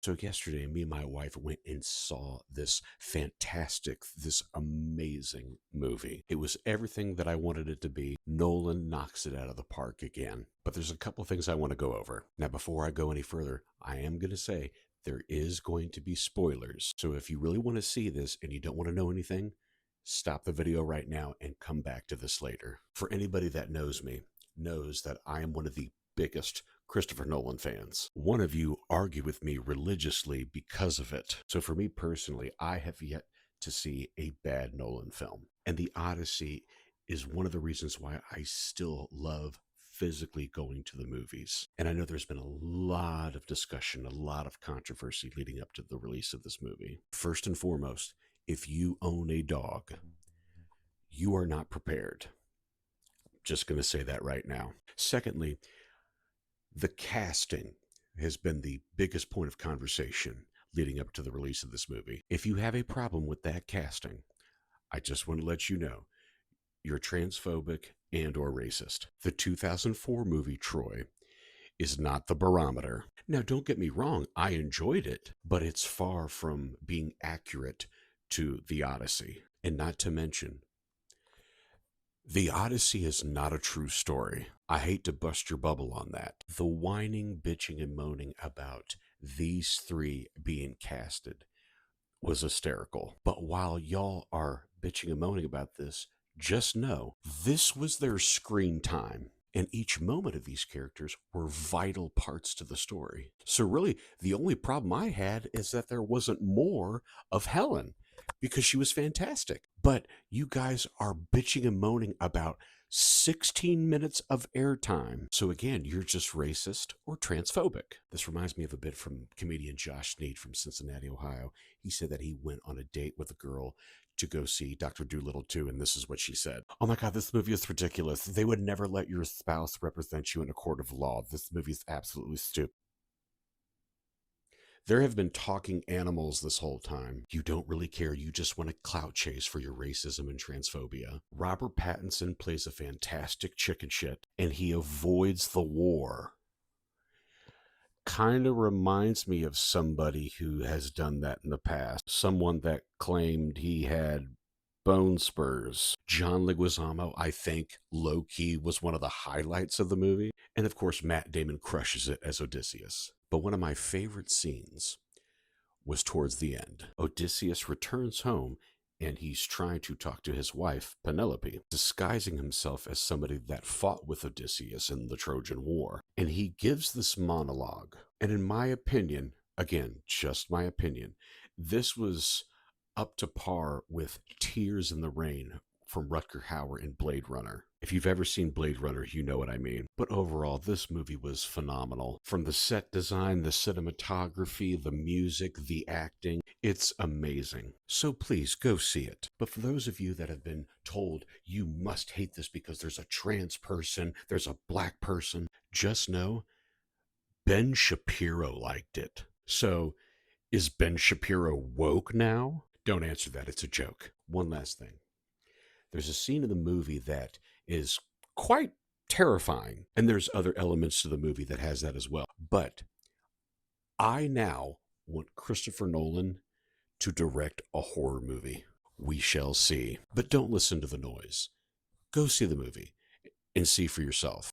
So yesterday, me and my wife went and saw this amazing movie. It was everything that I wanted it to be. Nolan knocks it out of the park again. But there's a couple of things I want to go over. Now, before I go any further, I am going to say there is going to be spoilers. So if you really want to see this and you don't want to know anything, stop the video right now and come back to this later. For anybody that knows me, knows that I am one of the biggest Christopher Nolan fans. One of you argue with me religiously because of it. So for me personally, I have yet to see a bad Nolan film. And The Odyssey is one of the reasons why I still love physically going to the movies. And I know there's been a lot of discussion, a lot of controversy leading up to the release of this movie. First and foremost, if you own a dog, you are not prepared. Just going to say that right now. Secondly, the casting has been the biggest point of conversation leading up to the release of this movie. If you have a problem with that casting, I just want to let you know you're transphobic and or racist. The 2004 movie Troy is not the barometer. Now, don't get me wrong, I enjoyed it, but it's far from being accurate to The Odyssey. And not to mention, The Odyssey is not a true story. I hate to bust your bubble on that. The whining, bitching, and moaning about these three being casted was hysterical. But while y'all are bitching and moaning about this, just know this was their screen time. And each moment of these characters were vital parts to the story. So, really, the only problem I had is that there wasn't more of Helen because she was fantastic. But you guys are bitching and moaning about 16 minutes of airtime. So again, you're just racist or transphobic. This reminds me of a bit from comedian Josh Sneed from Cincinnati, Ohio. He said that he went on a date with a girl to go see Dr. Dolittle 2, and this is what she said. "Oh my God, this movie is ridiculous. They would never let your spouse represent you in a court of law. This movie is absolutely stupid." There have been talking animals this whole time. You don't really care. You just want to clout chase for your racism and transphobia. Robert Pattinson plays a fantastic chicken shit, and he avoids the war. Kind of reminds me of somebody who has done that in the past. Someone that claimed he had bone spurs. John Leguizamo, I think, low-key was one of the highlights of the movie. And of course, Matt Damon crushes it as Odysseus. But one of my favorite scenes was towards the end. Odysseus returns home and he's trying to talk to his wife, Penelope, disguising himself as somebody that fought with Odysseus in the Trojan War. And he gives this monologue. And in my opinion, again, just my opinion, this was up to par with Tears in the Rain from Rutger Hauer in Blade Runner. If you've ever seen Blade Runner, you know what I mean. But overall, this movie was phenomenal. From the set design, the cinematography, the music, the acting, it's amazing. So please go see it. But for those of you that have been told you must hate this because there's a trans person, there's a black person, just know Ben Shapiro liked it. So is Ben Shapiro woke now? Don't answer that. It's a joke. One last thing. There's a scene in the movie that is quite terrifying, and there's other elements to the movie that has that as well. But I now want Christopher Nolan to direct a horror movie. We shall see. But don't listen to the noise. Go see the movie and see for yourself.